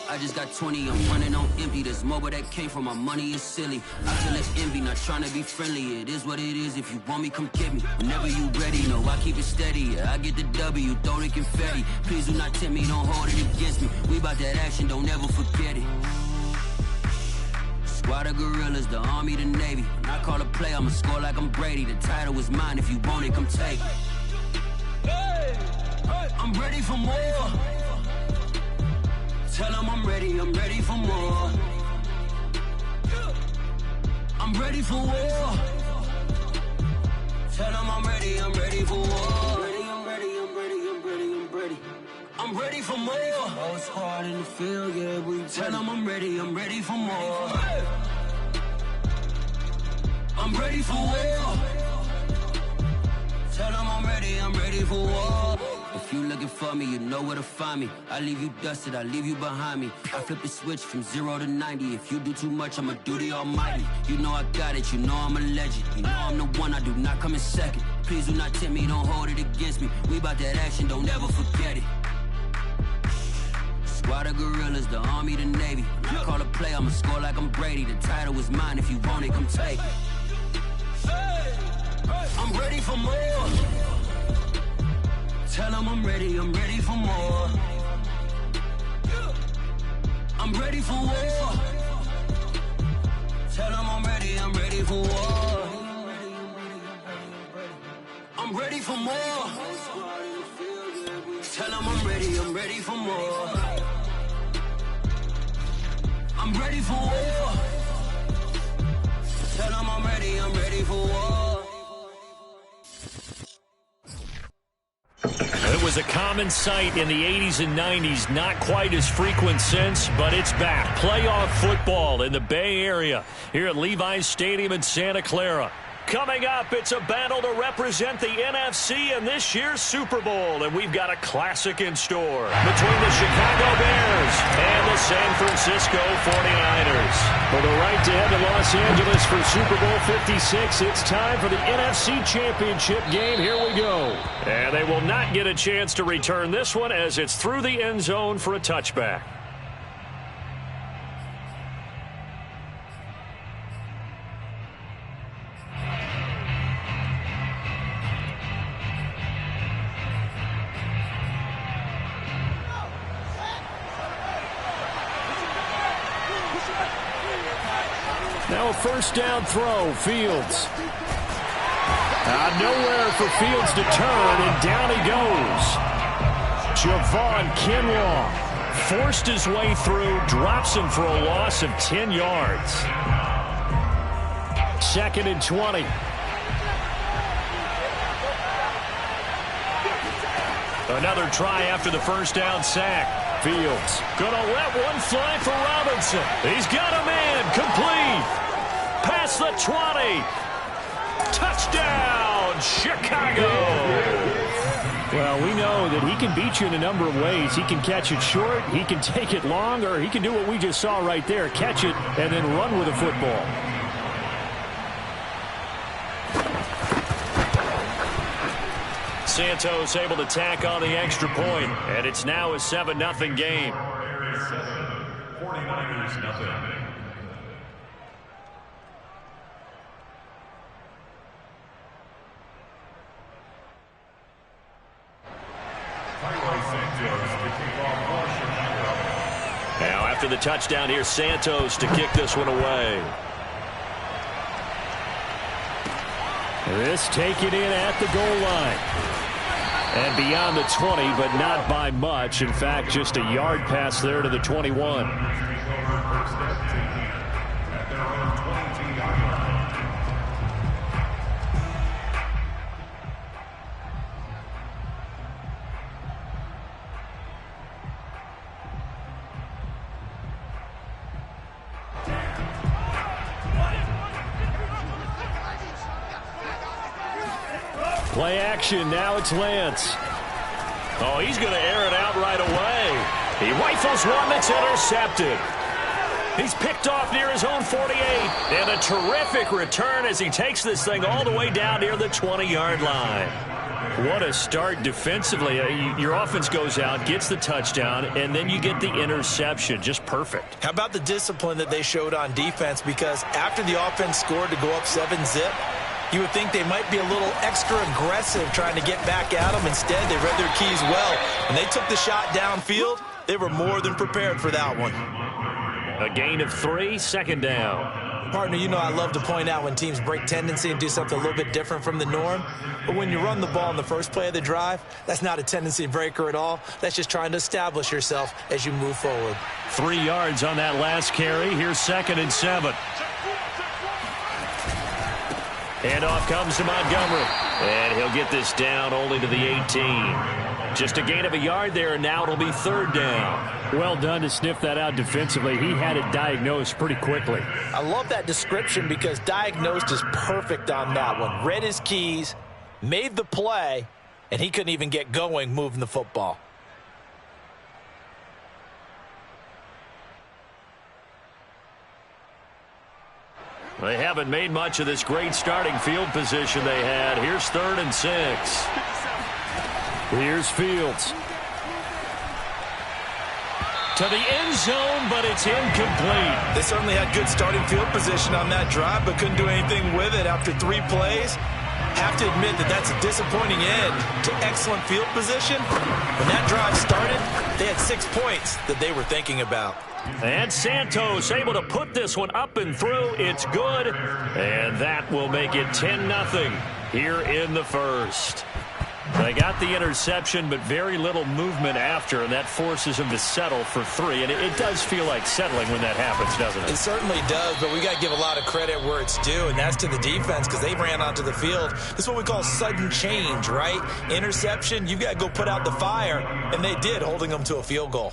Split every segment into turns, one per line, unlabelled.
I just got 20, I'm running on empty. There's more where that came from, my money is silly. I feel less envy, not trying to be friendly. It is what it is, if you want me, come get me. Whenever you ready, no, I keep it steady. Yeah, I get the W, throw the confetti. Please do not tempt me, don't hold it against me. We about that action, don't ever forget it. Squad of gorillas, the army, the navy. When I call a play, I'ma score like I'm Brady. The title is mine, if you want it, come take it. I'm ready for more. Tell them I'm ready for more. I'm ready for war. Tell them I'm ready for war. I'm ready for more. Whole squad in the field, yeah, we tell them I'm ready for more. I'm ready for war. Tell them I'm ready for war. If you looking for me, you know where to find me. I leave you dusted, I leave you behind me. I flip the switch from 0 to 90. If you do too much, I'ma do the almighty. You know I got it, you know I'm a legend. You know I'm the one, I do not come in second. Please do not tempt me, don't hold it against me. We about that action, don't ever forget it. Squad of gorillas, the army, the navy. When I call a play, I'ma score like I'm Brady. The title is mine, if you want it, come take it. I'm ready for more. Tell them I'm ready for more. I'm ready for war. Tell them I'm ready for war. I'm ready for more. Tell them I'm ready for more. I'm ready for war. Tell them I'm ready for war.
It was a common sight in the 80s and 90s, not quite as frequent since, but it's back. Playoff football in the Bay Area here at Levi's Stadium in Santa Clara. Coming up, it's a battle to represent the NFC in this year's Super Bowl, and we've got a classic in store between the Chicago Bears and the San Francisco 49ers. For the right to head to Los Angeles for Super Bowl 56, it's time for the NFC Championship game. Here we go. And they will not get a chance to return this one as it's through the end zone for a touchback. Now a first down throw, Fields. Nowhere for Fields to turn, and down he goes. Javon Kinlaw forced his way through, drops him for a loss of 10 yards. 2nd and 20. Another try after the first down sack. Fields gonna let one fly for Robinson. He's got a man. Complete. Past the 20. Touchdown, Chicago. Well, we know that he can beat you in a number of ways. He can catch it short, he can take it long, or he can do what we just saw right there, catch it and then run with the football. Santos able to tack on the extra point, and it's now a 7-0 game.
49ers nothing.
Now after the touchdown, here's Santos to kick this one away. This taken in at the goal line. And beyond the 20, but not by much. In fact, just a yard pass there to the 21. Play action, now it's Lance. Oh, he's going to air it out right away. He rifles one that's intercepted. He's picked off near his own 48. And a terrific return as he takes this thing all the way down near the 20-yard line. What a start defensively. Your offense goes out, gets the touchdown, and then you get the interception. Just perfect.
How about the discipline that they showed on defense? Because after the offense scored to go up 7-zip, you would think they might be a little extra aggressive trying to get back at them. Instead, they read their keys well. When they took the shot downfield, they were more than prepared for that one.
A gain of 3, second down.
Partner, you know I love to point out when teams break tendency and do something a little bit different from the norm. But when you run the ball in the first play of the drive, that's not a tendency breaker at all. That's just trying to establish yourself as you move forward.
3 yards on that last carry. Here's 2nd and 7. Handoff comes to Montgomery. And he'll get this down only to the 18. Just a gain of a yard there, and now it'll be 3rd down.
Well done to sniff that out defensively. He had it diagnosed pretty quickly.
I love that description because diagnosed is perfect on that one. Read his keys, made the play, and he couldn't even get going moving the football.
They haven't made much of this great starting field position they had. Here's 3rd and 6.
Here's Fields.
To the end zone, but it's incomplete.
They certainly had good starting field position on that drive, but couldn't do anything with it after 3 plays. Have to admit that that's a disappointing end to excellent field position. When that drive started, they had 6 points that they were thinking about.
And Santos able to put this one up and through. It's good. And that will make it 10-0 here in the first. They got the interception, but very little movement after, and that forces them to settle for 3. And it does feel like settling when that happens, doesn't it?
It certainly does, but we got to give a lot of credit where it's due, and that's to the defense because they ran onto the field. This is what we call sudden change, right? Interception, you got to go put out the fire, and they did, holding them to a field goal.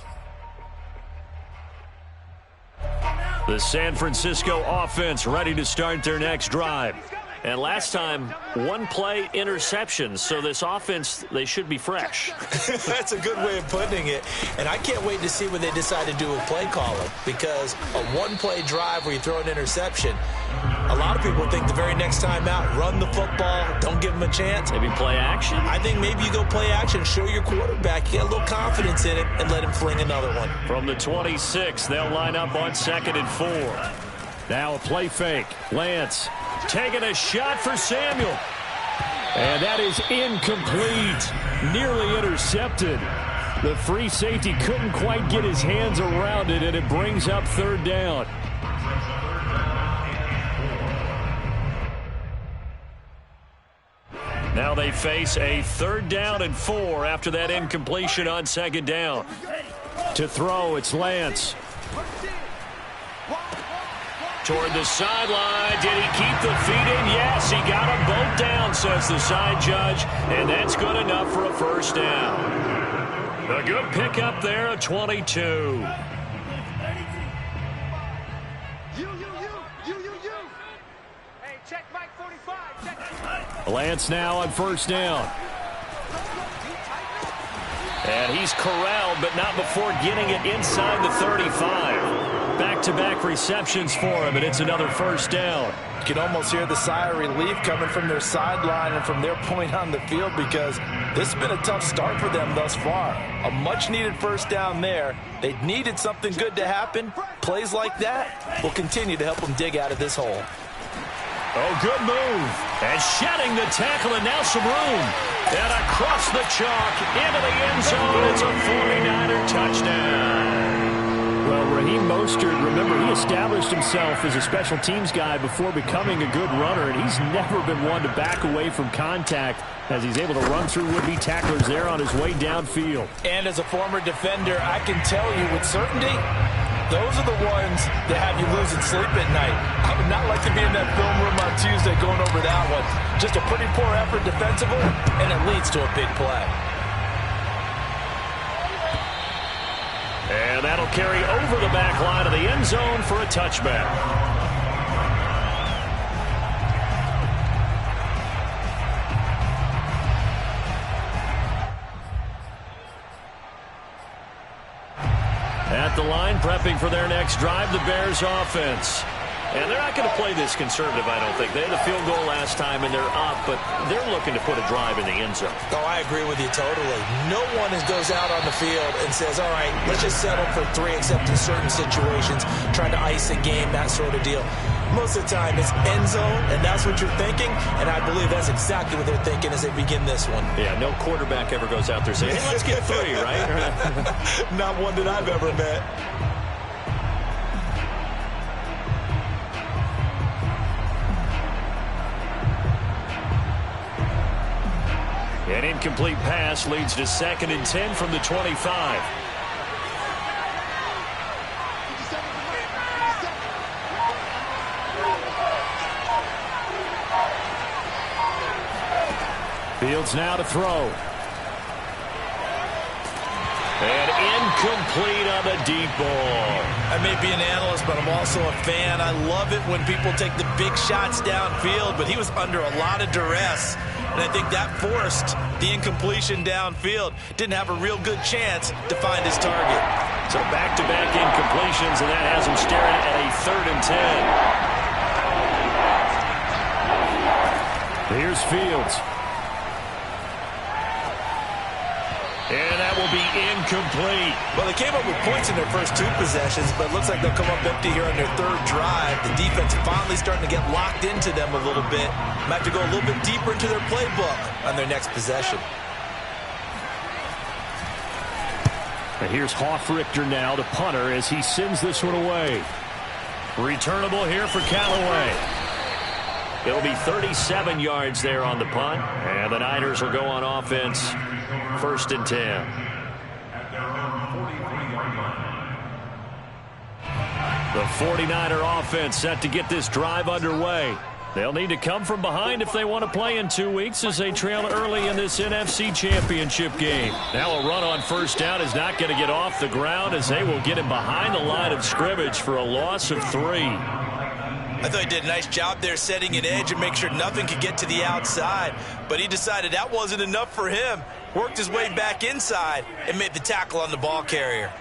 The San Francisco offense ready to start their next drive. And last time, 1-play interception. So this offense, they should be fresh.
That's a good way of putting it. And I can't wait to see what they decide to do with play calling. Because a 1-play drive where you throw an interception, a lot of people think the very next time out, run the football, don't give them a chance.
Maybe play action?
I think maybe you go play action, show your quarterback, you get a little confidence in it, and let him fling another one.
From the 26, they'll line up on 2nd and 4.
Now a play fake. Lance
taking a shot for Samuel.
And that is incomplete. Nearly intercepted. The free safety couldn't quite get his hands around it, and it brings up 3rd down.
Now they face a 3rd down and 4 after that incompletion on 2nd down.
To throw, it's Lance.
Toward the sideline. Did he keep the feet in? Yes, he got them both down, says the side judge. And that's good enough for a 1st down. A good pickup there, a 22.
Hey, check Mike 45.
Lance now on 1st down.
And he's corralled, but not before getting it inside the 35. Back-to-back receptions for him, and it's another 1st down.
You can almost hear the sigh of relief coming from their sideline and from their point on the field because this has been a tough start for them thus far. A much-needed 1st down there. They needed something good to happen. Plays like that will continue to help them dig out of this hole.
Oh, good move. And shedding the tackle, and now some room. And across the chalk, into the end zone. It's a 49er touchdown.
Well, Raheem Mostert, remember, he established himself as a special teams guy before becoming a good runner, and he's never been one to back away from contact as he's able to run through would-be tacklers there on his way downfield.
And as a former defender, I can tell you with certainty, those are the ones that have you losing sleep at night. I would not like to be in that film room on Tuesday going over that one. Just a pretty poor effort defensively, and it leads to a big play.
And that'll carry over the back line of the end zone for a touchback. At the line, prepping for their next drive, the Bears offense. And they're not going to play this conservative, I don't think. They had the field goal last time, and they're up, but they're looking to put a drive in the end zone.
Oh, I agree with you totally. No one goes out on the field and says, all right, let's just settle for 3, except in certain situations, trying to ice a game, that sort of deal. Most of the time, it's end zone, and that's what you're thinking, and I believe that's exactly what they're thinking as they begin this one.
Yeah, no quarterback ever goes out there saying, hey, let's get 3, right?
Not one that I've ever met.
An incomplete pass leads to 2nd and 10 from the 25. Fields now to throw. And incomplete on the deep ball.
I may be an analyst, but I'm also a fan. I love it when people take the big shots downfield, but he was under a lot of duress. And I think that forced the incompletion downfield. Didn't have a real good chance to find his target.
So back-to-back incompletions, and that has him staring at a 3rd and 10. Here's Fields. And that will be incomplete.
Well, they came up with points in their first 2 possessions, but it looks like they'll come up empty here on their 3rd drive. The defense finally starting to get locked into them a little bit. Might have to go a little bit deeper into their playbook on their next possession.
And here's Hofrichter now, the punter, as he sends this one away.
Returnable here for Callaway. It'll be 37 yards there on the punt. And the Niners will go on offense. 1st and 10. The 49er offense set to get this drive underway. They'll need to come from behind if they want to play in 2 weeks as they trail early in this NFC Championship game. Now a run on 1st down is not going to get off the ground as they will get him behind the line of scrimmage for a loss of 3.
I thought he did a nice job there setting an edge and make sure nothing could get to the outside. But he decided that wasn't enough for him. Worked his way back inside and made the tackle on the ball carrier.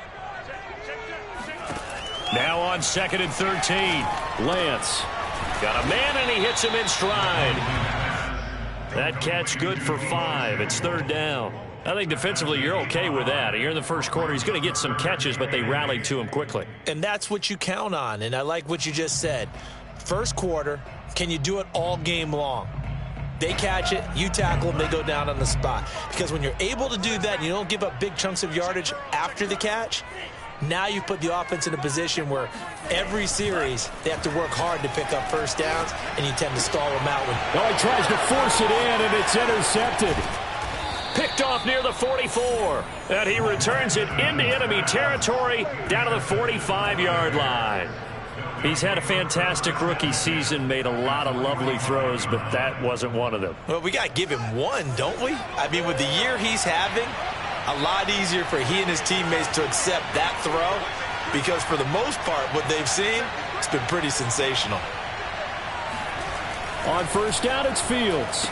Now on 2nd and 13. Lance got a man and he hits him in stride. That catch good for 5. It's 3rd down. I think defensively you're okay with that. Here in the first quarter, he's going to get some catches, but they rallied to him quickly.
And that's what you count on, and I like what you just said. First quarter, can you do it all game long? They catch it, you tackle them, they go down on the spot. Because when you're able to do that and you don't give up big chunks of yardage after the catch, now you put the offense in a position where every series they have to work hard to pick up 1st downs, and you tend to stall them out.
Well, he tries to force it in, and it's intercepted.
Picked off near the 44. And he returns it into enemy territory down to the 45-yard line. He's had a fantastic rookie season, made a lot of lovely throws, but that wasn't one of them.
Well, we got to give him one, don't we? I mean, with the year he's having, a lot easier for he and his teammates to accept that throw because for the most part, what they've seen, it's been pretty sensational.
On 1st down, it's Fields.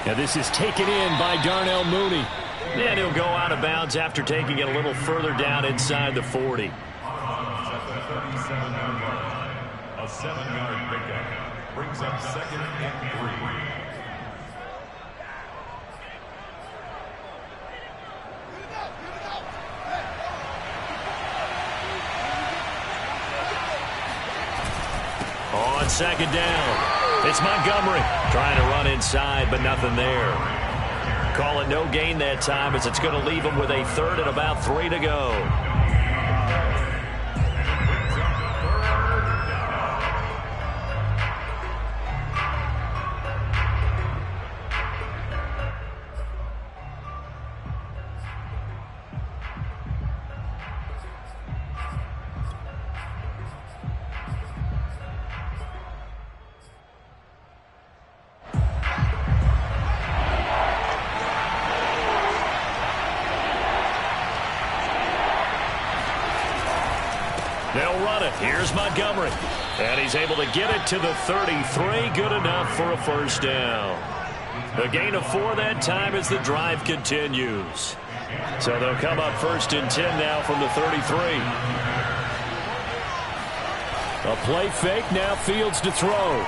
Now this is taken in by Darnell Mooney.
And he'll go out of bounds after taking it a little further down inside the 40.
A 7-yard pickup brings up 2nd and 3.
On 2nd down, it's Montgomery trying to run inside, but nothing there. Call it no gain that time as it's going to leave him with a 3rd and about 3 to go. They'll run it. Here's Montgomery. And he's able to get it to the 33. Good enough for a 1st down. A gain of 4 that time as the drive continues. So they'll come up 1st and 10 now from the 33. A play fake, now Fields to throw.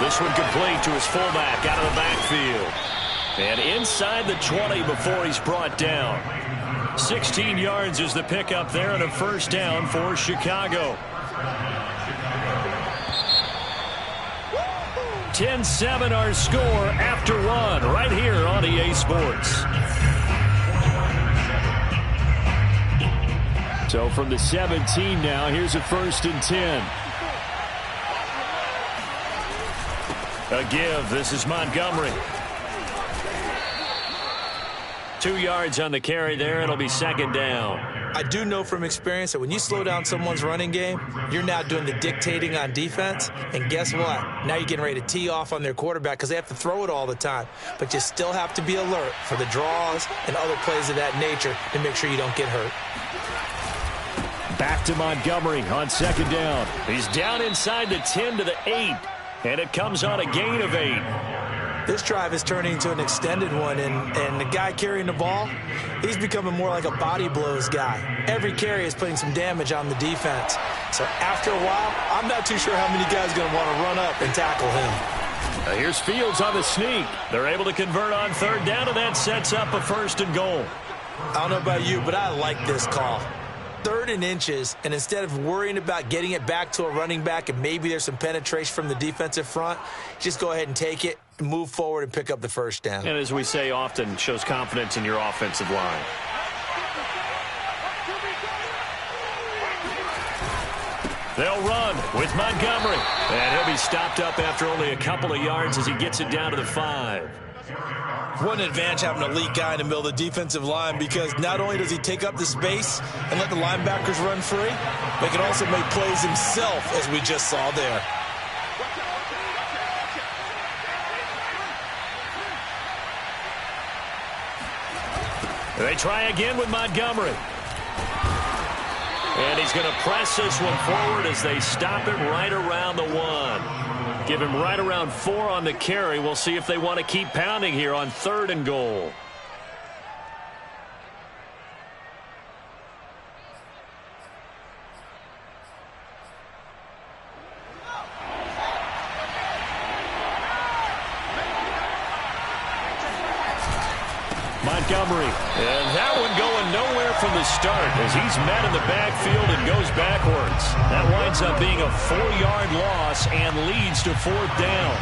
This one complete to his fullback out of the backfield. And inside the 20 before he's brought down. 16 yards is the pickup there and a first down for Chicago. 10-7 our score after one right here on EA Sports. So from the 17 now, here's a 1st and 10. A give. This is Montgomery. 2 yards on the carry there. It'll be 2nd down.
I do know from experience that when you slow down someone's running game, you're now doing the dictating on defense. And guess what? Now you're getting ready to tee off on their quarterback because they have to throw it all the time. But you still have to be alert for the draws and other plays of that nature to make sure you don't get hurt.
Back to Montgomery on 2nd down. He's down inside the 10 to the 8. And it comes on a gain of 8.
This drive is turning into an extended one, and the guy carrying the ball, he's becoming more like a body blows guy. Every carry is putting some damage on the defense. So after a while, I'm not too sure how many guys are going to want to run up and tackle him.
Here's Fields on the sneak. They're able to convert on 3rd down, and that sets up a 1st and goal.
I don't know about you, but I like this call. 3rd and inches, and instead of worrying about getting it back to a running back and maybe there's some penetration from the defensive front, just go ahead and take it, move forward, and pick up the 1st down.
And as we say often, shows confidence in your offensive line. They'll run with Montgomery. And he'll be stopped up after only a couple of yards as he gets it down to the 5.
What an advantage having an elite guy in the middle of the defensive line, because not only does he take up the space and let the linebackers run free, but he can also make plays himself, as we just saw there.
They try again with Montgomery. And he's going to press this one forward as they stop him right around the 1. Give him right around 4 on the carry. We'll see if they want to keep pounding here on 3rd and goal. Montgomery, and that one going nowhere from the start as he's met in the backfield and goes backwards. That winds up being a 4-yard loss and leads to 4th down.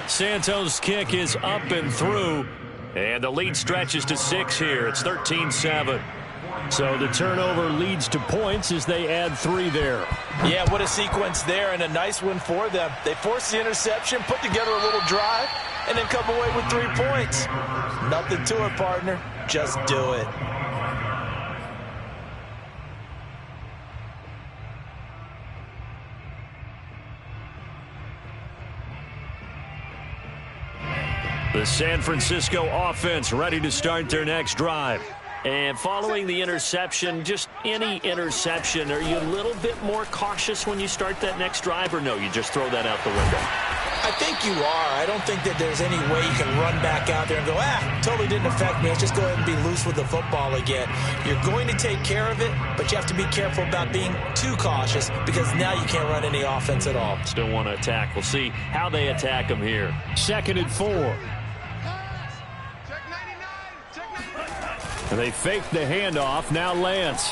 Santos' kick is up and through, and the lead stretches to 6 here. It's 13-7. So the turnover leads to points as they add 3 there.
Yeah, what a sequence there, and a nice one for them. They forced the interception, put together a little drive, and then come away with 3 points. Nothing to it, partner. Just do it.
The San Francisco offense ready to start their next drive. And following the interception, just any interception, are you a little bit more cautious when you start that next drive, or no, you just throw that out the window?
I think you are. I don't think that there's any way you can run back out there and go, totally didn't affect me. Let's just go ahead and be loose with the football again. You're going to take care of it, but you have to be careful about being too cautious because now you can't run any offense at all.
Still want to attack. We'll see how they attack them here. 2nd and 4. And they fake the handoff. Now Lance.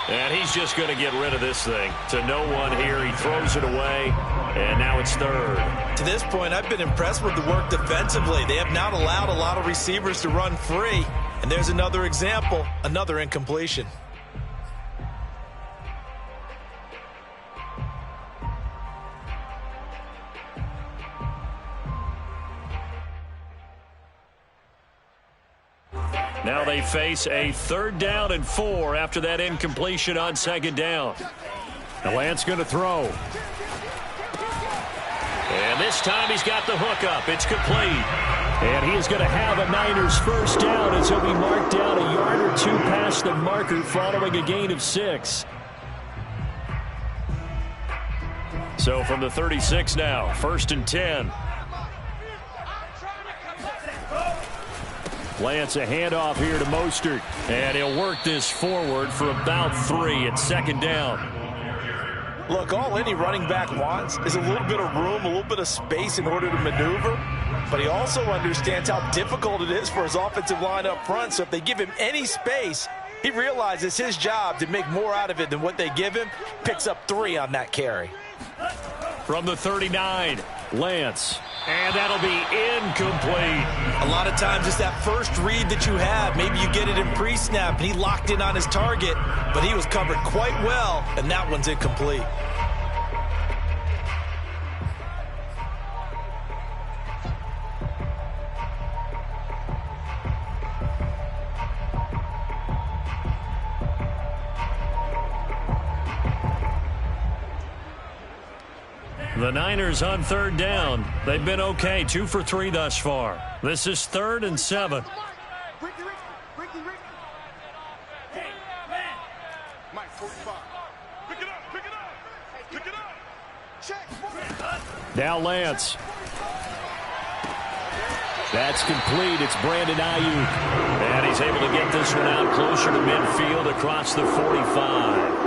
And he's just going to get rid of this thing. To no one here. He throws it away. And now it's 3rd.
To this point, I've been impressed with the work defensively. They have not allowed a lot of receivers to run free. And there's another example. Another incompletion.
Now they face a 3rd down and 4 after that incompletion on 2nd down. Now Lance going to throw. And this time he's got the hook up. It's complete. And he is going to have a Niners 1st down as he'll be marked down a yard or 2 past the marker following a gain of 6. So from the 36 now, 1st and 10.
Lance a handoff here to Mostert.
And he'll work this forward for about 3 at second down.
Look, all any running back wants is a little bit of room, a little bit of space in order to maneuver. But he also understands how difficult it is for his offensive line up front. So if they give him any space, he realizes his job to make more out of it than what they give him. Picks up 3 on that carry.
From the 39, Lance. And that'll be incomplete.
A lot of times it's that first read that you have. Maybe you get it in pre-snap, and he locked in on his target, but he was covered quite well, and that one's incomplete.
The Niners on third down. They've been okay, 2 for 3 thus far. This is 3rd and 7.
Now Lance. That's complete. It's Brandon Ayuk.
And he's able to get this one out closer to midfield across the 45.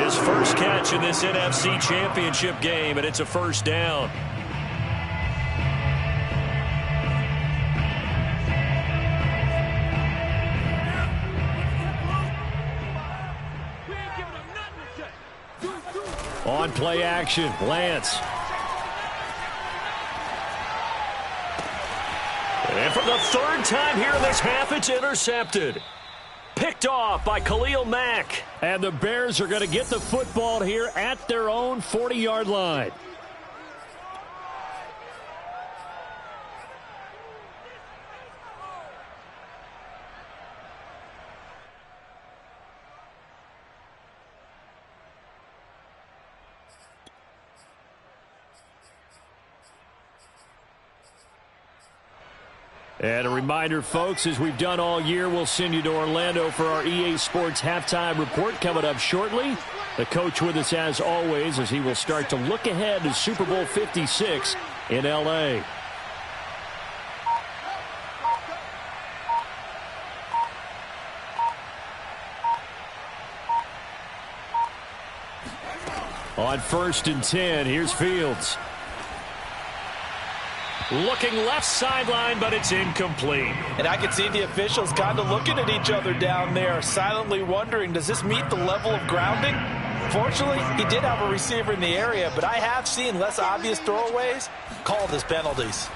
His first catch in this NFC Championship game, and it's a first down.
On play action, Lance.
And for the 3rd time here in this half, it's intercepted. Picked off by Khalil Mack.
And the Bears are going to get the football here at their own 40-yard line. And a reminder, folks, as we've done all year, we'll send you to Orlando for our EA Sports halftime report coming up shortly. The coach with us as always as he will start to look ahead to Super Bowl 56 in L.A. On 1st and 10, here's Fields.
Looking left sideline, but it's incomplete.
And I can see the officials kind of looking at each other down there, silently wondering, does this meet the level of grounding? Fortunately, he did have a receiver in the area, but I have seen less obvious throwaways called as penalties.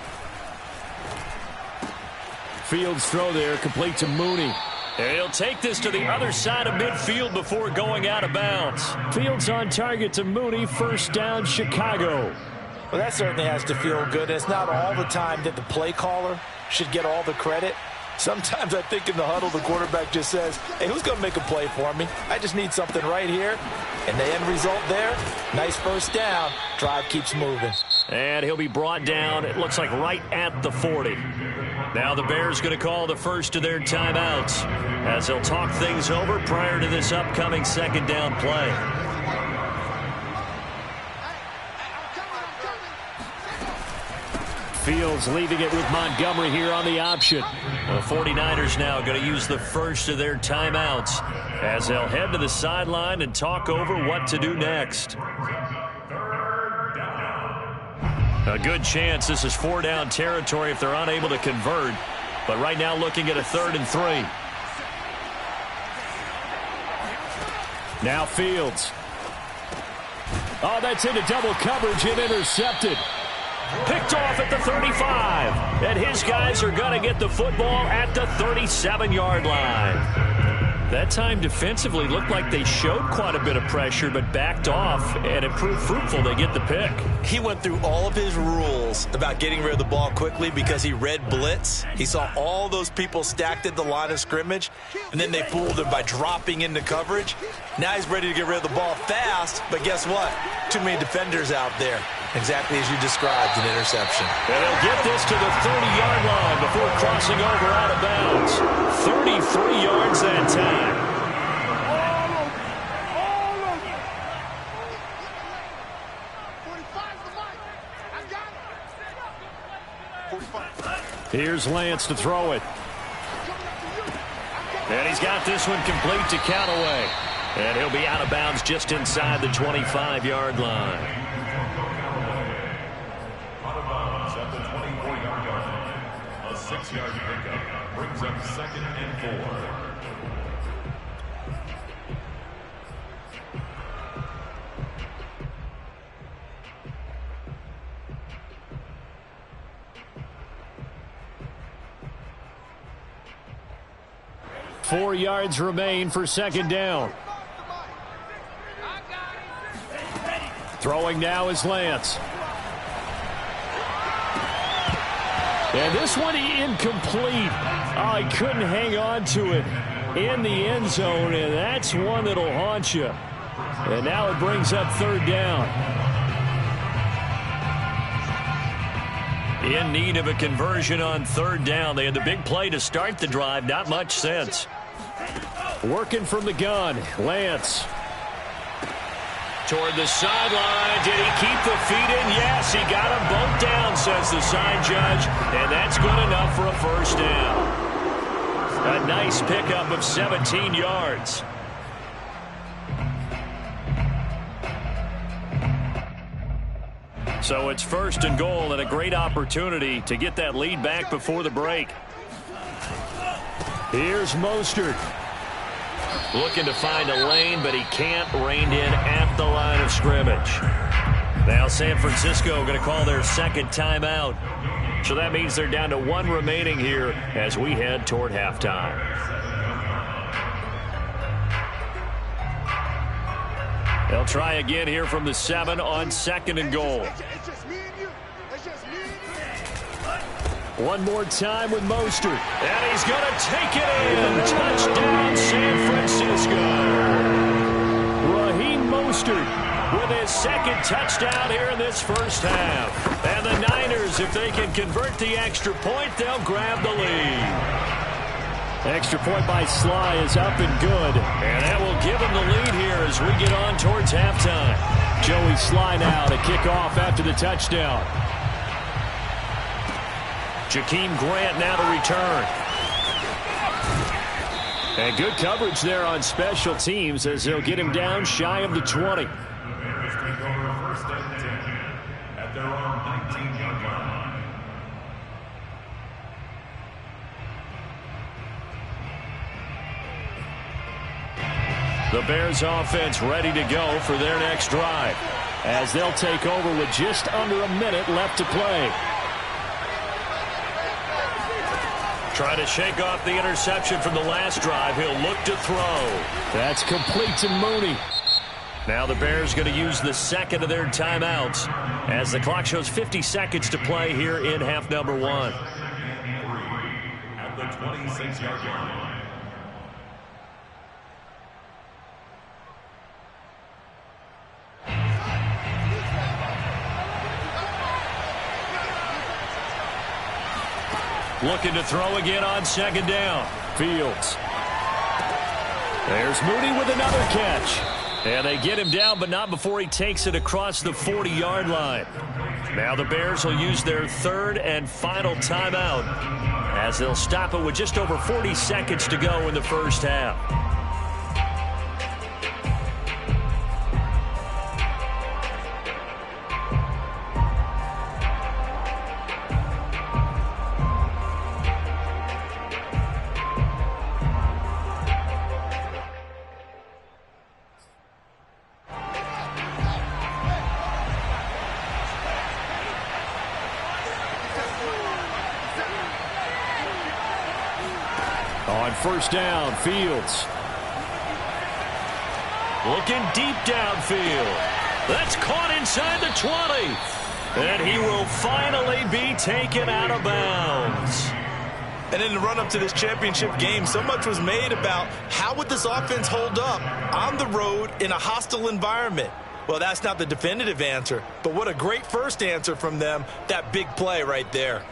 Fields throw there, complete to Mooney.
And he'll take this to the other side of midfield before going out of bounds.
Fields on target to Mooney, 1st down, Chicago.
Well, that certainly has to feel good. It's not all the time that the play caller should get all the credit. Sometimes I think in the huddle, the quarterback just says, hey, who's going to make a play for me? I just need something right here. And the end result there, nice 1st down. Drive keeps moving.
And he'll be brought down, it looks like right at the 40. Now the Bears going to call the first of their timeouts as they'll talk things over prior to this upcoming 2nd down play.
Fields leaving it with Montgomery here on the option.
The 49ers now going to use the first of their timeouts as they'll head to the sideline and talk over what to do next. A good chance this is 4-down territory if they're unable to convert. But right now looking at a 3rd and 3.
Now Fields. Oh, that's into double coverage and intercepted.
Picked off at the 35. And his guys are going to get the football at the 37-yard line. That time defensively looked like they showed quite a bit of pressure but backed off, and it proved fruitful. They get the pick.
He went through all of his rules about getting rid of the ball quickly because he read blitz. He saw all those people stacked at the line of scrimmage, and then they fooled him by dropping into coverage. Now he's ready to get rid of the ball fast, but guess what? Too many defenders out there. Exactly as you described, an interception.
And he'll get this to the 30-yard line before crossing over out of bounds. 33 yards that time.
Here's Lance to throw it.
And he's got this one complete to Callaway. And he'll be out of bounds just inside the 25-yard line.
Out of bounds at the 24-yard line. A 6-yard pickup brings up 2nd and 4.
Four yards remain for second down. Throwing now is Lance. And this one incomplete. Oh, he couldn't hang on to it in the end zone, and that's one that'll haunt you. And now it brings up third down.
In need of a conversion on third down. They had the big play to start the drive. Not much sense.
Working from the gun, Lance.
Toward the sideline. Did he keep the feet in? Yes, he got them both down, says the side judge. And that's good enough for a first down. A nice pickup of 17 yards. So it's first and goal and a great opportunity to get that lead back before the break.
Here's Mostert.
Looking to find a lane, but he can't. Reined in at the line of scrimmage. Now San Francisco going to call their second timeout. So that means they're down to one remaining here as we head toward halftime. They'll try again here from the 7 on second and goal.
One more time with Mostert.
And he's going to take it in. Touchdown, San Francisco.
Raheem Mostert
with his second touchdown here in this first half. And the Niners, if they can convert the extra point, they'll grab the lead.
Extra point by Sly is up and good.
And that will give him the lead here as we get on towards halftime.
Joey Sly now to kick off after the touchdown.
Jakeem Grant now to return.
And good coverage there on special teams as they'll get him down shy of the 20.
Bears take over first and 10 at their own 19-yard line.
The Bears offense ready to go for their next drive
as they'll take over with just under a minute left to play.
Trying to shake off the interception from the last drive. He'll look to throw.
That's complete to Mooney.
Now the Bears going to use the second of their timeouts as the clock shows 50 seconds to play here in half number 1.
At the 26-yard line.
Looking to throw again on second down.
Fields. There's Mooney with another catch.
And they get him down, but not before he takes it across the 40-yard line. Now the Bears will use their third and final timeout as they'll stop it with just over 40 seconds to go in the first half.
On first down, Fields.
Looking deep downfield. That's caught inside the 20. And he will finally be taken out of bounds.
And in the run-up to this championship game, so much was made about how would this offense hold up on the road in a hostile environment. Well, that's not the definitive answer, but what a great first answer from them, that big play right there.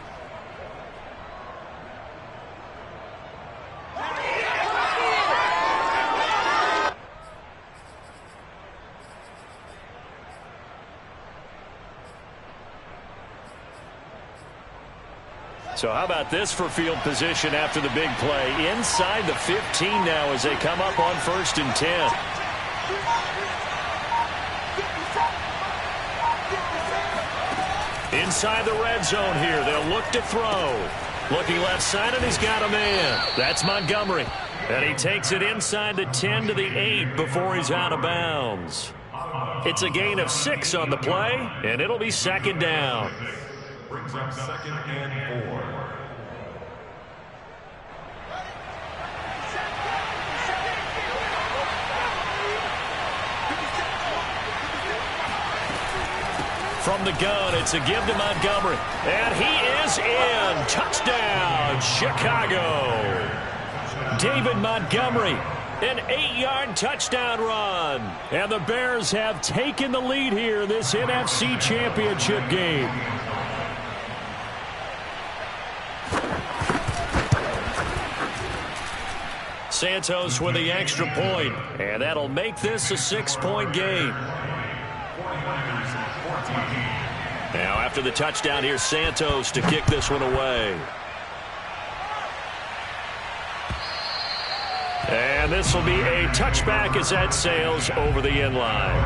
So how about this for field position after the big play? Inside the 15 now as they come up on 1st and 10. Inside the red zone here. They'll look to throw. Looking left side, and he's got a man. That's Montgomery. And he takes it inside the 10 to the 8 before he's out of bounds. It's a gain of 6 on the play, and it'll be 2nd down.
Brings up 2nd and 4.
From the gun, it's a give to Montgomery. And he is in. Touchdown, Chicago. David Montgomery, an 8-yard touchdown run. And the Bears have taken the lead here in this NFC Championship game. Santos with the extra point, and that'll make this a 6-point game. Now after the touchdown, here's Santos to kick this one away. And this will be a touchback as that sails over the end line.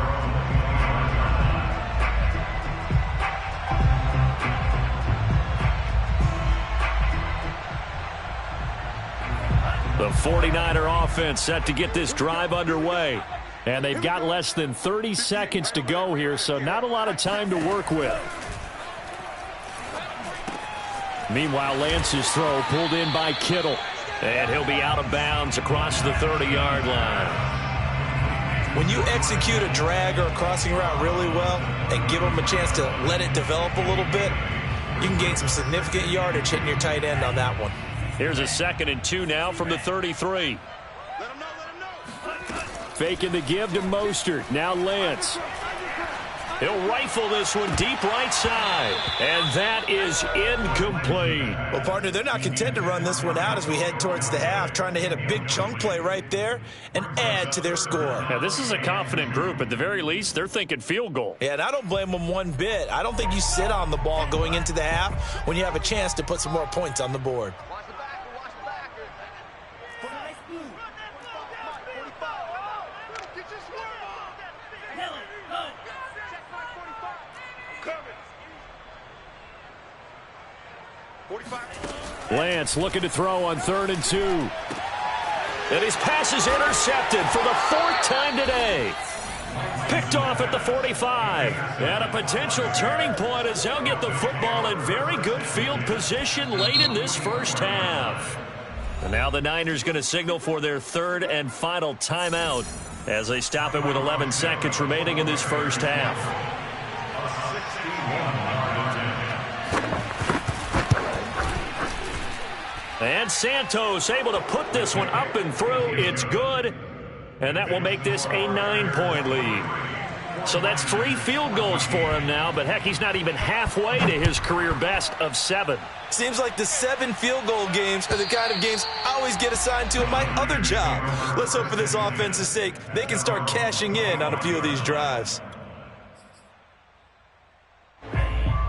The 49er offense set to get this drive underway. And they've got less than 30 seconds to go here, so not a lot of time to work with. Meanwhile, Lance's throw pulled in by Kittle. And he'll be out of bounds across the 30-yard line.
When you execute a drag or a crossing route really well and give them a chance to let it develop a little bit, you can gain some significant yardage hitting your tight end on that one.
Here's a 2nd and 2 now from the 33. Faking the give to Mostert. Now Lance. He'll rifle this one deep right side. And that is incomplete.
Well, partner, they're not content to run this one out as we head towards the half, trying to hit a big chunk play right there and add to their score.
Now, this is a confident group. At the very least, they're thinking field goal.
Yeah, and I don't blame them one bit. I don't think you sit on the ball going into the half when you have a chance to put some more points on the board.
Lance looking to throw on 3rd and 2. And his pass is intercepted for the 4th time today. Picked off at the 45. And a potential turning point as they'll get the football in very good field position late in this first half. And now the Niners going to signal for their 3rd and final timeout as they stop it with 11 seconds remaining in this first half. And Santos able to put this one up and through. It's good. And that will make this a 9-point lead. So that's 3 field goals for him now. But, heck, he's not even halfway to his career best of 7.
Seems like the 7 field goal games are the kind of games I always get assigned to in my other job. Let's hope for this offense's sake they can start cashing in on a few of these drives.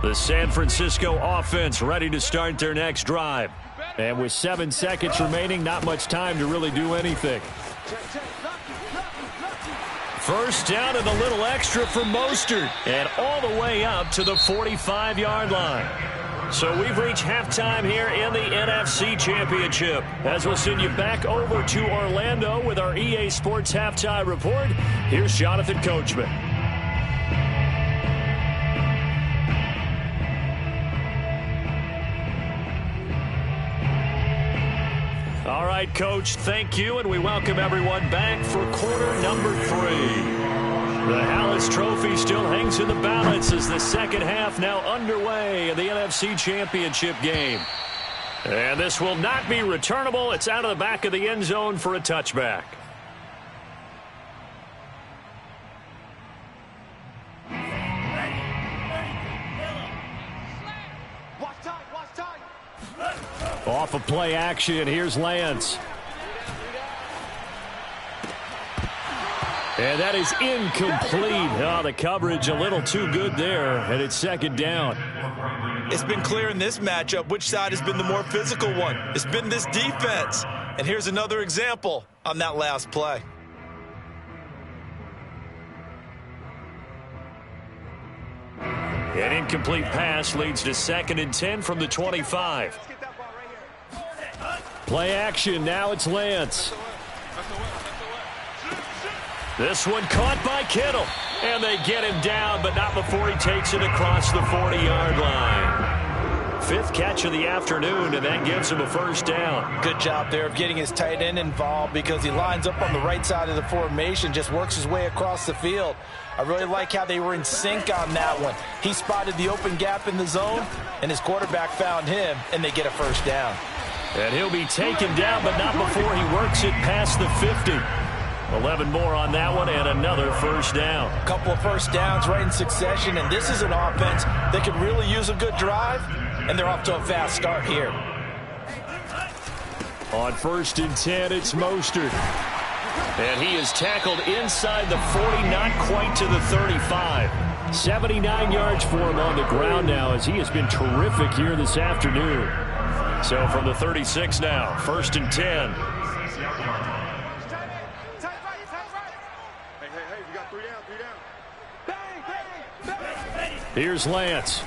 The San Francisco offense ready to start their next drive. And with 7 seconds remaining, not much time to really do anything. First down and a little extra for Mostert. And all the way up to the 45-yard line. So we've reached halftime here in the NFC Championship. As we'll send you back over to Orlando with our EA Sports Halftime Report, here's Jonathan Coachman. All right, Coach, thank you, and we welcome everyone back for quarter number 3. The Hallis Trophy still hangs in the balance as the second half now underway in the NFC Championship game. And this will not be returnable. It's out of the back of the end zone for a touchback. Off of play action, here's Lance. And that is incomplete. Oh, the coverage a little too good there, and it's second down.
It's been clear in this matchup which side has been the more physical one. It's been this defense. And here's another example on that last play.
An incomplete pass leads to 2nd and 10 from the 25.
Play action. Now it's Lance.
This one caught by Kittle. And they get him down, but not before he takes it across the 40-yard line. 5th catch of the afternoon, and that gives him a first down.
Good job there of getting his tight end involved because he lines up on the right side of the formation, just works his way across the field. I really like how they were in sync on that one. He spotted the open gap in the zone, and his quarterback found him, and they get a first down.
And he'll be taken down, but not before he works it past the 50. 11 more on that one, and another first down.
A couple of first downs right in succession, and this is an offense that could really use a good drive, and they're off to a fast start here.
On 1st and 10, it's Mostert. And he is tackled inside the 40, not quite to the 35.
79 yards for him on the ground now, as he has been terrific here this afternoon.
So from the 36 now, 1st and 10.
Here's Lance.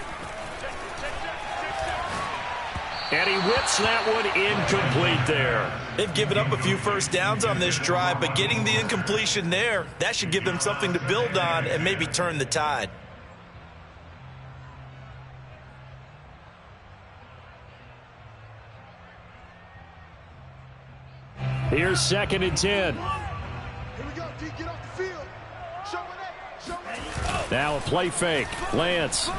And he whips that one incomplete there.
They've given up a few first downs on this drive, but getting the incompletion there, that should give them something to build on and maybe turn the tide.
Here's 2nd and 10.
Here we go, D. Get off the field. Show it. Show it.
Now a play fake. Lance.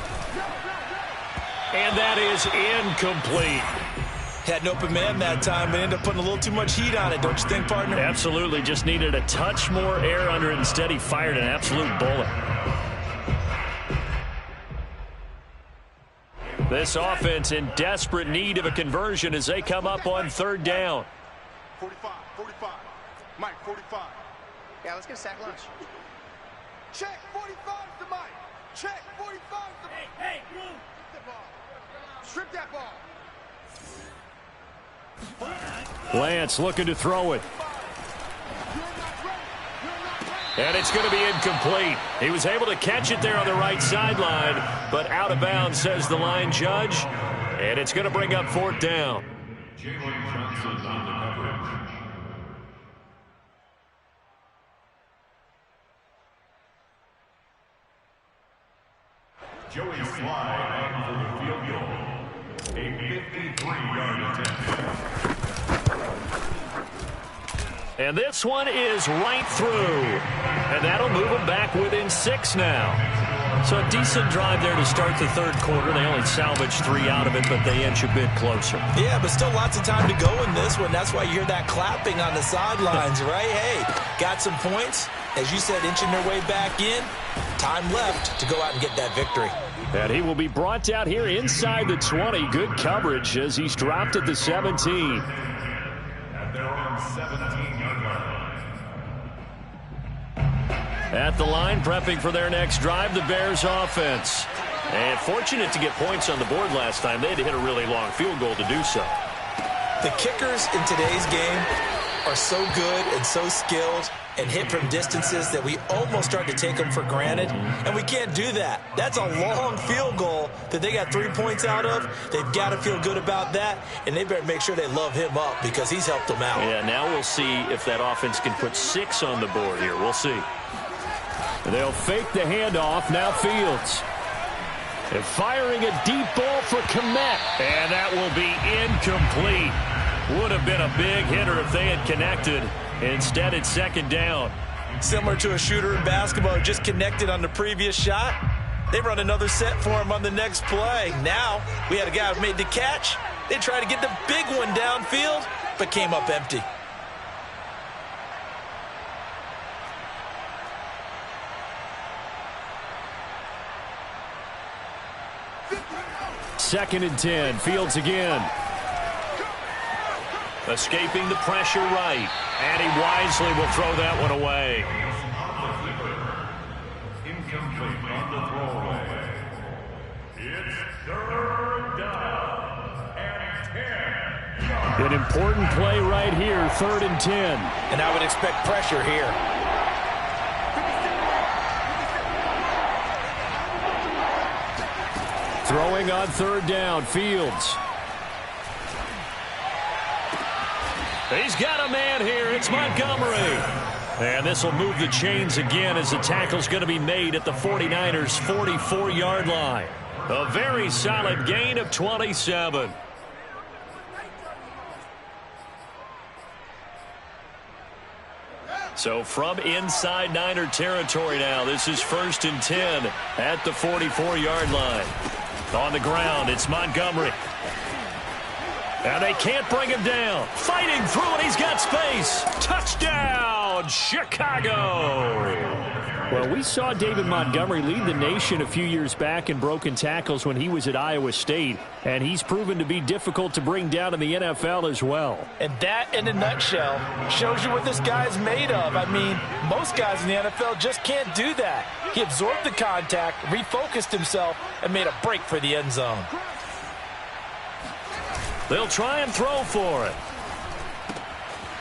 And that is incomplete.
Had an open man that time, but ended up putting a little too much heat on it, don't you think, partner?
Absolutely. Just needed a touch more air under it. Instead, he fired an absolute bullet. This offense in desperate need of a conversion as they come up on 3rd down.
45. Mike, 45. Yeah, let's get a sack lunch. Check, 45 to Mike. Check, 45 to Mike. Hey, move. Strip that ball.
Lance looking to throw it.
And it's going to be incomplete. He was able to catch it there on the right sideline, but out of bounds, says the line judge. And it's going to bring up 4th down.
Jalen Johnson on the coverage. Joey Sly on for the field goal. A 53-yard attempt.
And this one is right through. And that'll move them back within 6 now. So a decent drive there to start the 3rd quarter. They only salvaged 3 out of it, but they inch a bit closer.
Yeah, but still lots of time to go in this one. That's why you hear that clapping on the sidelines, right? Hey, got some points. As you said, inching their way back in. Time left to go out and get that victory.
And he will be brought down here inside the 20. Good coverage as he's dropped at the 17.
And they're on 17-yard line.
At the line, prepping for their next drive, the Bears offense. And fortunate to get points on the board last time. They had to hit a really long field goal to do so.
The kickers in today's game are so good and so skilled and hit from distances that we almost start to take them for granted, and we can't do that. That's a long field goal that they got 3 points out of. They've got to feel good about that, and they better make sure they love him up because he's helped them out.
Yeah, now we'll see if that offense can put 6 on the board here. We'll see.
They'll fake the handoff. Now Fields. And firing a deep ball for Kmet.
And that will be incomplete. Would have been a big hitter if they had connected. Instead, it's 2nd down.
Similar to a shooter in basketball who just connected on the previous shot. They run another set for him on the next play. Now, we had a guy who made the catch. They tried to get the big one downfield, but came up empty.
Second and 10. Fields again.
Escaping the pressure right. And he wisely will throw that one away.
Incomplete on the throwaway. It's 3rd
An important play right here, 3rd and 10.
And I would expect pressure here.
Throwing on 3rd down, Fields.
He's got a man here. It's Montgomery. And this will move the chains again as the tackle's going to be made at the 49ers' 44-yard line. A very solid gain of 27. So from inside Niner territory now, this is 1st and 10 at the 44-yard line. On the ground, it's Montgomery. And they can't bring him down. Fighting through it, he's got space. Touchdown, Chicago.
Well, we saw David Montgomery lead the nation a few years back in broken tackles when he was at Iowa State, and he's proven to be difficult to bring down in the NFL as well.
And that, in a nutshell, shows you what this guy's made of. I mean, most guys in the NFL just can't do that. He absorbed the contact, refocused himself, and made a break for the end zone.
They'll try and throw for it.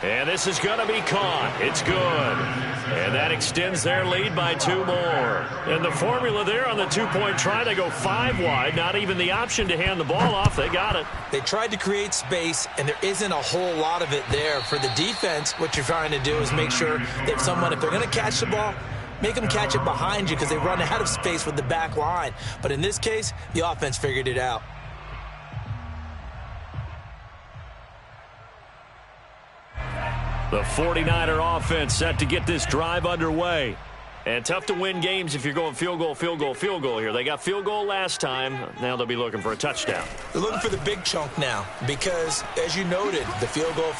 And this is going to be caught. It's good. And that extends their lead by 2 more. And the formula there on the 2-point try, they go 5 wide. Not even the option to hand the ball off. They got it.
They tried to create space, and there isn't a whole lot of it there. For the defense, what you're trying to do is make sure that someone, if they're going to catch the ball, make them catch it behind you because they run out of space with the back line. But in this case, the offense figured it out.
The 49er offense set to get this drive underway. And tough to win games if you're going field goal, field goal, field goal here. They got field goal last time. Now they'll be looking for a touchdown.
They're looking for the big chunk now because, as you noted, the field goal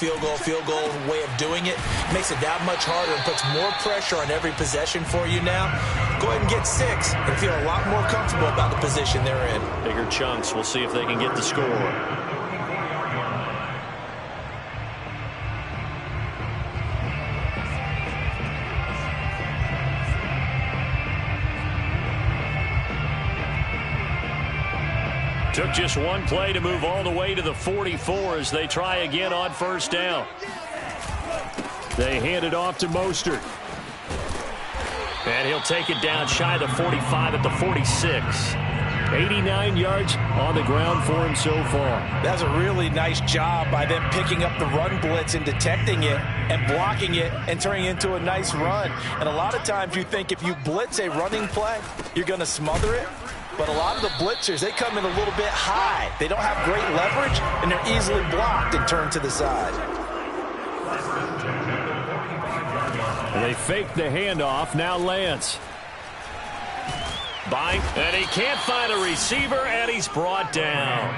way of doing it makes it that much harder and puts more pressure on every possession for you now. Go ahead and get 6 and feel a lot more comfortable about the position they're in.
Bigger chunks. We'll see if they can get the score. Took just one play to move all the way to the 44 as they try again on 1st down.
They hand it off to Mostert.
And he'll take it down shy of the 45 at the 46.
89 yards on the ground for him so far.
That's a really nice job by them picking up the run blitz and detecting it and blocking it and turning it into a nice run. And a lot of times you think if you blitz a running play, you're going to smother it. But a lot of the blitzers, they come in a little bit high. They don't have great leverage, and they're easily blocked and turned to the side.
They fake the handoff. Now Lance.
And he can't find a receiver, and he's brought down.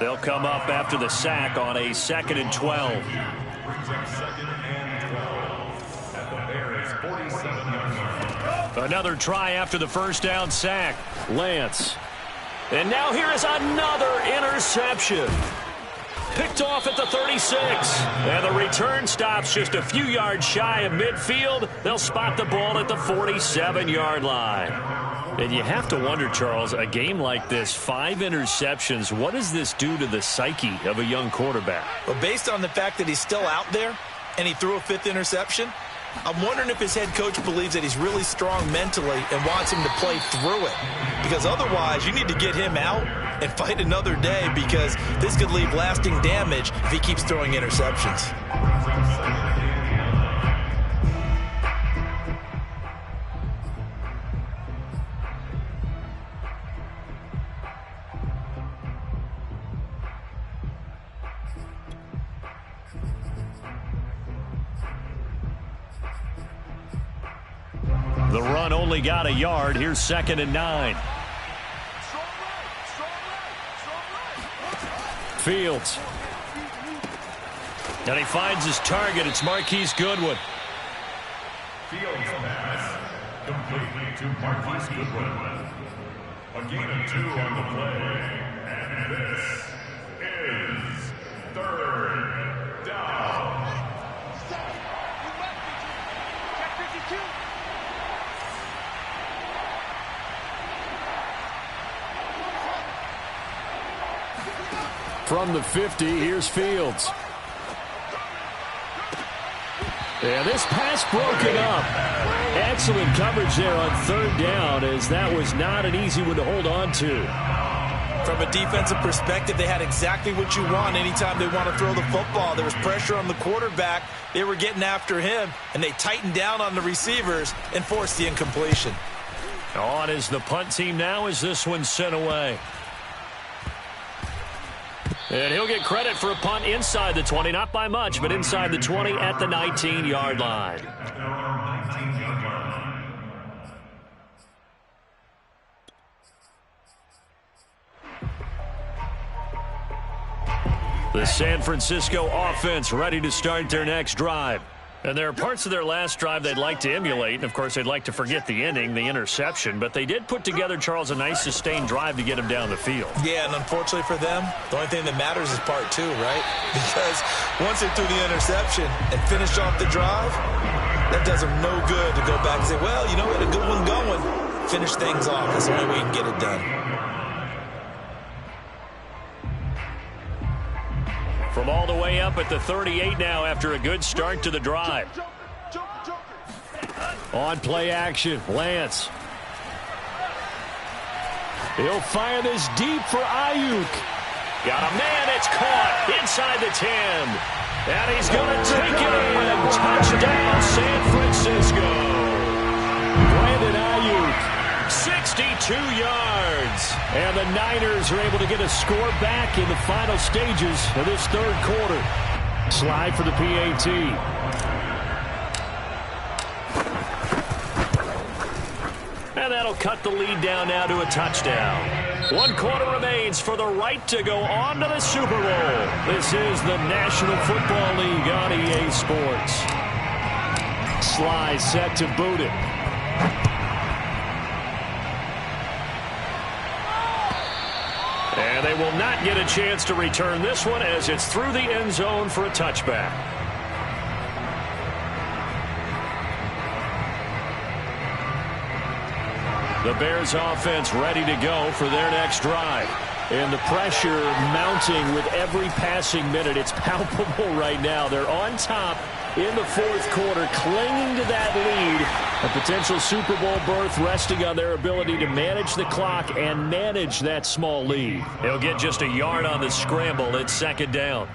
They'll come up after the sack on a 2nd and 12.
Brings up 2nd and 12 at the Bears' 47-yard line.
Another try after the 1st down sack.
Lance.
And now here is another interception. Picked off at the 36. And the return stops just a few yards shy of midfield. They'll spot the ball at the 47-yard line. And you have to wonder, Charles, a game like this, 5 interceptions, what does this do to the psyche of a young quarterback?
Well, based on the fact that he's still out there and he threw a 5th interception, I'm wondering if his head coach believes that he's really strong mentally and wants him to play through it. Because otherwise, you need to get him out and fight another day because this could leave lasting damage if he keeps throwing interceptions.
The run only got a yard. Here's 2nd and 9.
Fields.
And he finds his target. It's Marquise Goodwin.
Fields pass complete to Marquise Goodwin. A gain of 2 on the play. And this is 3rd down.
from the 50. Here's Fields. And this pass broken up. Excellent coverage there on third down, as that was not an easy one to hold on to.
From a defensive perspective, they had exactly what you want anytime they want to throw the football. There was pressure on the quarterback. They were getting after him, and they tightened down on the receivers and forced the incompletion.
On is the punt team now as this one's sent away. And he'll get credit for a punt inside the 20, not by much, but inside the 20 at the 19-yard line. The San Francisco offense ready to start their next drive. And there are parts of their last drive they'd like to emulate. And, of course, they'd like to forget the ending, the interception. But they did put together, Charles, a nice sustained drive to get him down the field.
Yeah, and unfortunately for them, the only thing that matters is part two, right? Because once they threw the interception and finished off the drive, that does them no good to go back and say, well, you know, we had a good one going. Finish things off. That's the only way you can get it done.
From all the way up at the 38 now after a good start to the drive.
On play action, Lance. He'll fire this deep for Ayuk.
Got a man, it's caught inside the 10. And he's going to take it in. Touchdown, San Francisco.
Brandon Ayuk.
62 yards.
And the Niners are able to get a score back in the final stages of this third quarter. Slide for the PAT.
And that'll cut the lead down now to a touchdown. 1 quarter remains for the right to go on to the Super Bowl. This is the National Football League on EA Sports.
Sly set to boot it.
And they will not get a chance to return this one as it's through the end zone for a touchback. The Bears offense ready to go for their next drive.
And the pressure mounting with every passing minute. It's palpable right now. They're on top in the fourth quarter, clinging to that lead. A potential Super Bowl berth resting on their ability to manage the clock and manage that small lead.
He'll get just a yard on the scramble. It's second down.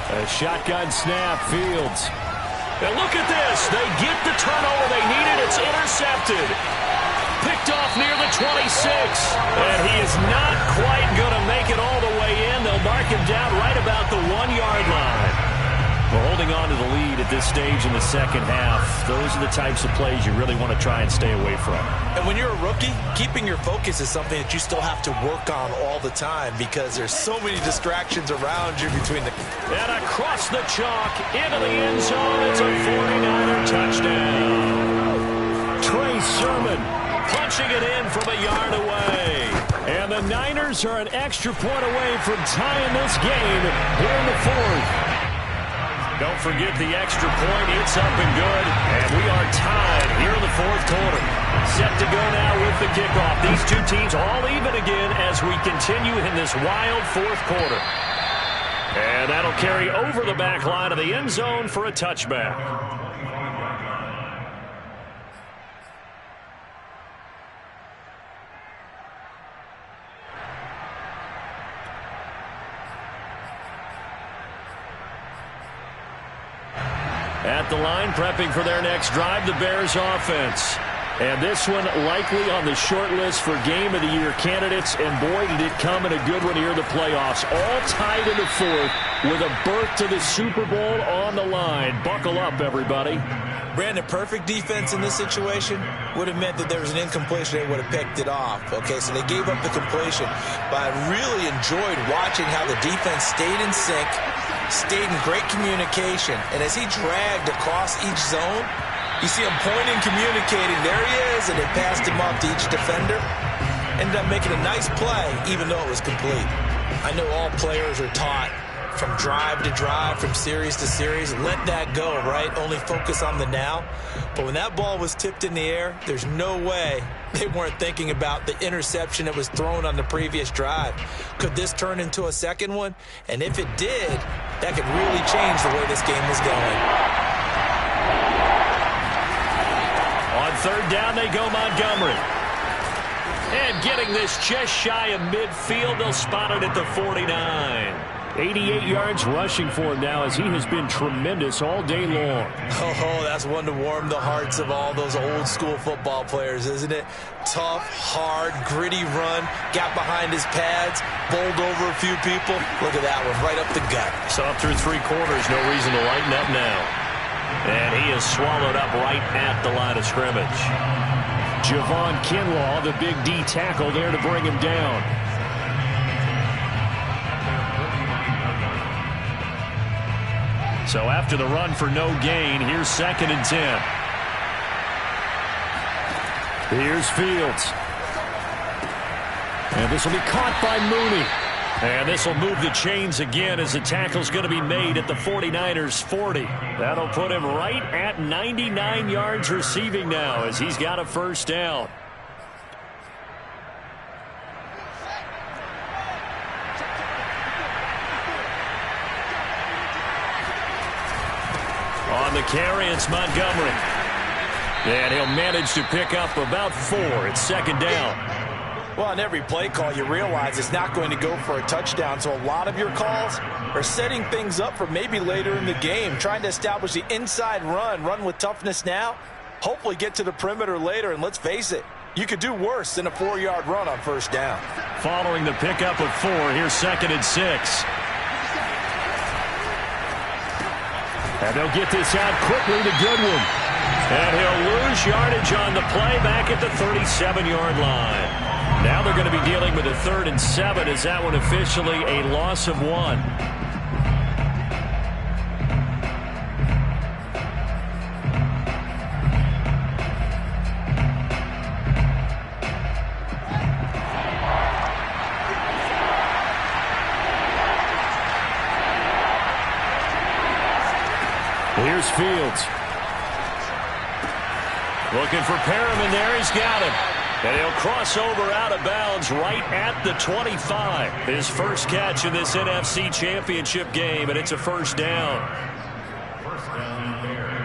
A shotgun snap, Fields.
And look at this. They get the turnover they needed. It's intercepted. Picked off near the 26. And he is not quite going to make it all the way in. They'll mark him down right about the 1-yard line. Well, holding on to the lead at this stage in the second half, those are the types of plays you really want to try and stay away from.
And when you're a rookie, keeping your focus is something that you still have to work on all the time because there's so many distractions around you between the...
And across the chalk, into the end zone, it's a 49er touchdown.
Trey Sermon
punching it in from a yard away.
And the Niners are an extra point away from tying this game here in the fourth.
Don't forget the extra point. It's up and good. And we are tied here in the fourth quarter. Set to go now with the kickoff. These two teams all even again as we continue in this wild fourth quarter. And that'll carry over the back line of the end zone for a touchback. At the line, prepping for their next drive, the Bears offense.
And this one likely on the short list for Game of the Year candidates. And boy, did it come in a good one here in the playoffs. All tied in the fourth with a berth to the Super Bowl on the line. Buckle up, everybody.
Brandon, perfect defense in this situation would have meant that there was an incompletion. They would have picked it off. Okay, so they gave up the completion. But I really enjoyed watching how the defense stayed in sync, stayed in great communication. And as he dragged across each zone, you see him pointing, communicating. There he is, and they passed him off to each defender. Ended up making a nice play, even though it was complete. I know all players are taught from drive to drive, from series to series. Let that go, right? Only focus on the now. But when that ball was tipped in the air, there's no way they weren't thinking about the interception that was thrown on the previous drive. Could this turn into a second one? And if it did, that could really change the way this game was going.
On third down, they go Montgomery. And getting this just shy of midfield, they'll spot it at the 49.
88 yards rushing for him now as he has been tremendous all day long.
Oh, that's one to warm the hearts of all those old school football players, isn't it? Tough, hard, gritty run, got behind his pads, bowled over a few people. Look at that one, right up the gut.
So up through three quarters, no reason to lighten up now. And he is swallowed up right at the line of scrimmage.
Javon Kinlaw, the big D tackle there to bring him down.
So after the run for no gain, here's 2nd and 10.
Here's Fields. And this will be caught by Mooney.
And this will move the chains again as the tackle's going to be made at the 49ers 40. That'll put him right at 99 yards receiving now as he's got a first down. On the carry, it's Montgomery. And he'll manage to pick up about 4. It's 2nd down.
Well, on every play call, you realize it's not going to go for a touchdown. So a lot of your calls are setting things up for maybe later in the game, trying to establish the inside run with toughness now, hopefully get to the perimeter later. And let's face it, you could do worse than a 4-yard run on first down.
Following the pickup of 4, here's 2nd and 6.
And they'll get this out quickly to Goodwin.
And he'll lose yardage on the play back at the 37-yard line. Now they're going to be dealing with a 3rd and 7 as that one officially a loss of 1.
Here's Fields.
Looking for Perriman there. He's got him. And he'll cross over out of bounds right at the 25. His first catch in this NFC Championship game, and it's a first down.
First down, Bears.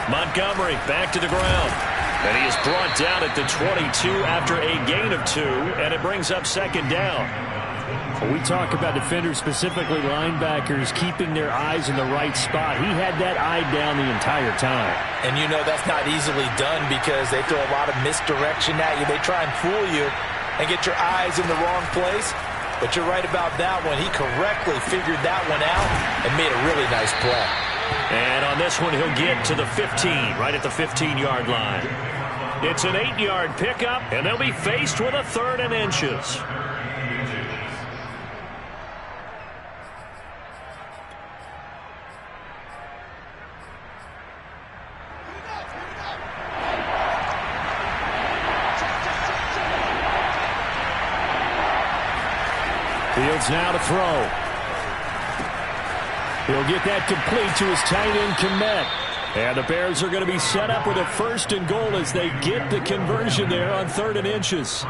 Montgomery back to the ground. And he is brought down at the 22 after a gain of 2, and it brings up 2nd down.
When we talk about defenders, specifically linebackers, keeping their eyes in the right spot, he had that eye down the entire time.
And you know that's not easily done because they throw a lot of misdirection at you. They try and fool you and get your eyes in the wrong place. But you're right about that one. He correctly figured that one out and made a really nice play.
And on this one, he'll get to the 15, right at the 15-yard line. It's an 8-yard pickup, and they'll be faced with a 3rd and inches.
Fields now to throw. He'll get that complete to his tight end, Kmet. And the Bears are going to be set up with a 1st and goal as they get the conversion there on 3rd and inches.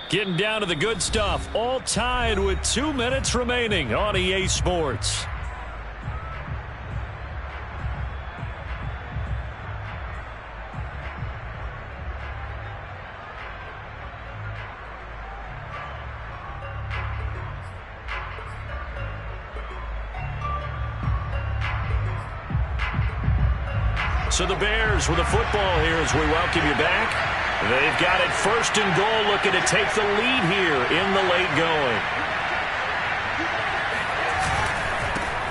Getting down to the good stuff. All tied with 2 minutes remaining on EA Sports. So the Bears with a football here as we welcome you back. They've got it 1st and goal, looking to take the lead here in the late going.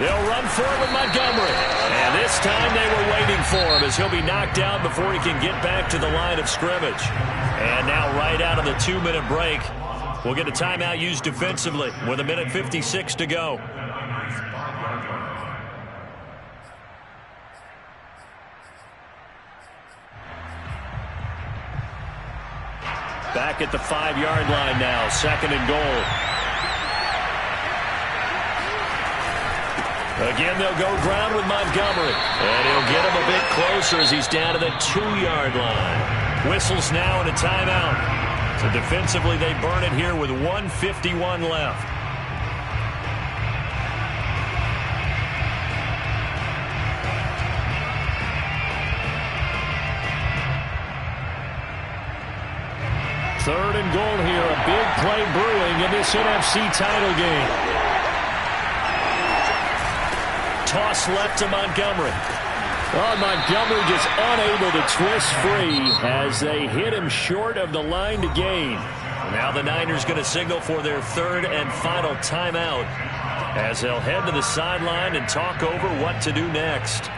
They'll run for it with Montgomery. And this time they were waiting for him as he'll be knocked out before he can get back to the line of scrimmage. And now right out of the 2-minute break, we'll get a timeout used defensively with 1:56 to go. Back at the 5-yard line now, 2nd and goal. Again, they'll go ground with Montgomery. And he'll get him a bit closer as he's down to the 2-yard line. Whistles now and a timeout. So defensively, they burn it here with 1:51 left. Third and goal here. A big play brewing in this NFC title game. Toss left to Montgomery. Oh, Montgomery just unable to twist free as they hit him short of the line to gain. Now the Niners going to signal for their 3rd and final timeout as they'll head to the sideline and talk over what to do next.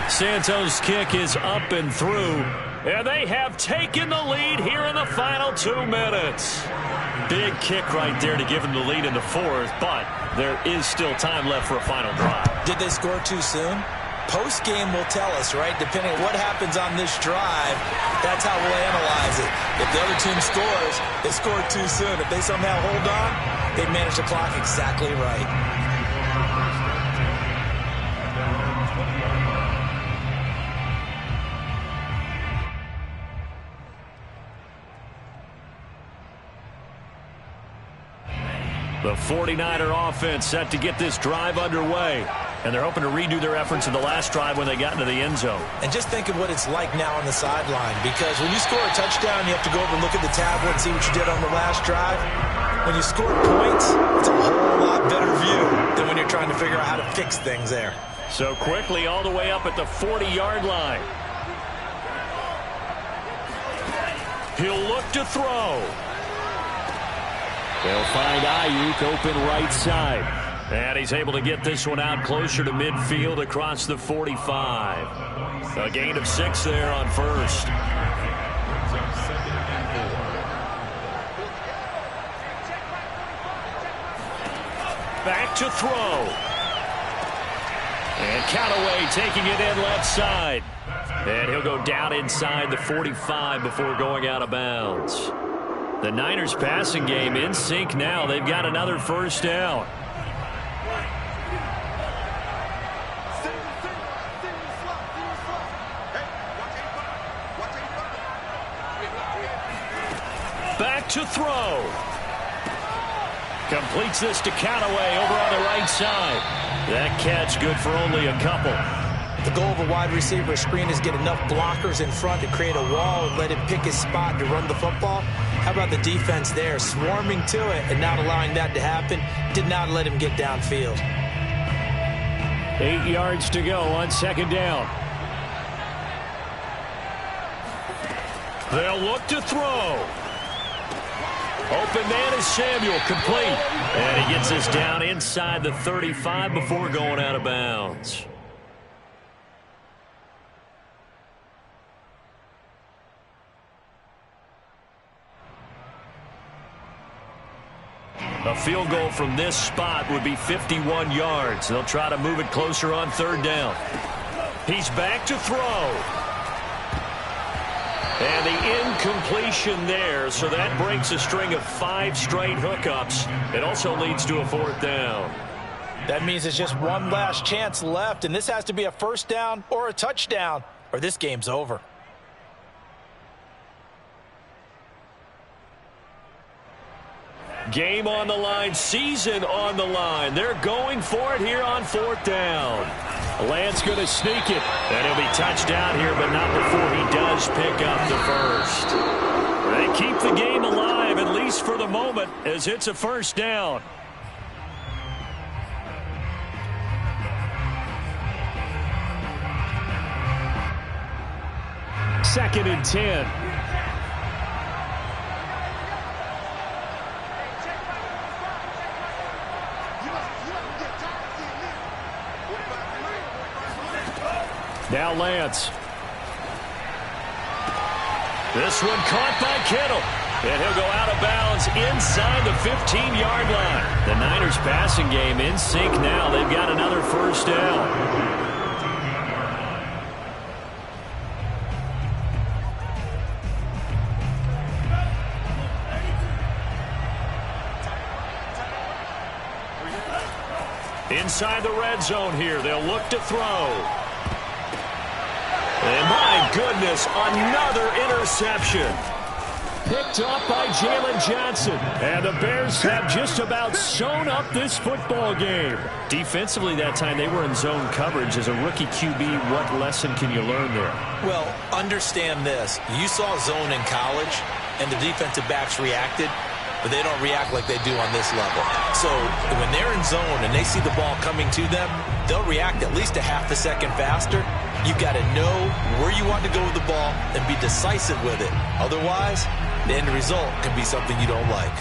Santos' kick is up and through, and they have taken the lead here in the final 2 minutes. Big kick right there to give them the lead in the 4th, but there is still time left for a final drive.
Did they score too soon? Post-game will tell us, right? Depending on what happens on this drive, that's how we'll analyze it. If the other team scores, they scored too soon. If they somehow hold on, they manage the clock exactly right.
The 49er offense set to get this drive underway. And they're hoping to redo their efforts in the last drive when they got into the end zone.
And just think of what it's like now on the sideline. Because when you score a touchdown, you have to go over and look at the tablet and see what you did on the last drive. When you score points, it's a whole lot better view than when you're trying to figure out how to fix things there.
So quickly all the way up at the 40-yard line. He'll look to throw. They'll find Ayuk open right side. And he's able to get this one out closer to midfield across the 45. A gain of 6 there on first. Back to throw. And Callaway taking it in left side. And he'll go down inside the 45 before going out of bounds. The Niners passing game in sync now. They've got another first down. Back to throw. Completes this to Callaway over on the right side. That catch good for only a couple.
The goal of a wide receiver screen is get enough blockers in front to create a wall and let him pick his spot to run the football. How about the defense there, swarming to it and not allowing that to happen? Did not let him get downfield.
8 yards to go on second down. They'll look to throw. Open man is Samuel, complete. And he gets this down inside the 35 before going out of bounds. A field goal from this spot would be 51 yards. They'll try to move it closer on third down. He's back to throw. And the incompletion there, so that breaks a string of 5 straight hookups. It also leads to a 4th down.
That means there's just one last chance left, and this has to be a first down or a touchdown, or this game's over.
Game on the line, season on the line. They're going for it here on 4th down. Lance going to sneak it, and he'll be touched down here, but not before he does pick up the first. They keep the game alive, at least for the moment, as it's a 1st down. Second and 10. Now Lance. This one caught by Kittle. And he'll go out of bounds inside the 15-yard line. The Niners passing game in sync now. They've got another 1st down. Inside the red zone here. They'll look to throw. And my goodness, another interception. Picked up by Jalen Johnson. And the Bears have just about sewn up this football game. Defensively that time, they were in zone coverage. As a rookie QB, what lesson can you learn there?
Well, understand this. You saw zone in college, and the defensive backs reacted, but they don't react like they do on this level. So when they're in zone and they see the ball coming to them, they'll react at least a half a second faster. You've got to know where you want to go with the ball and be decisive with it. Otherwise, the end result can be something you don't like.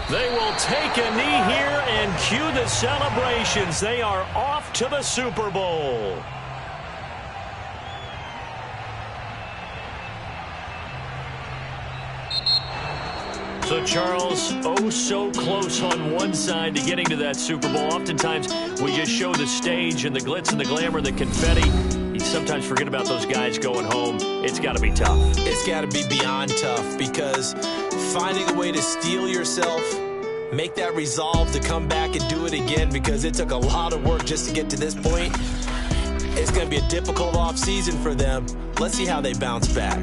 They will take a knee here and cue the celebrations. They are off to the Super Bowl. So, Charles, oh so close on one side to getting to that Super Bowl. Oftentimes, we just show the stage and the glitz and the glamour, the confetti. You sometimes forget about those guys going home. It's got to be tough.
It's got to be beyond tough, because finding a way to steel yourself, make that resolve to come back and do it again, because it took a lot of work just to get to this point. It's going to be a difficult offseason for them. Let's see how they bounce back.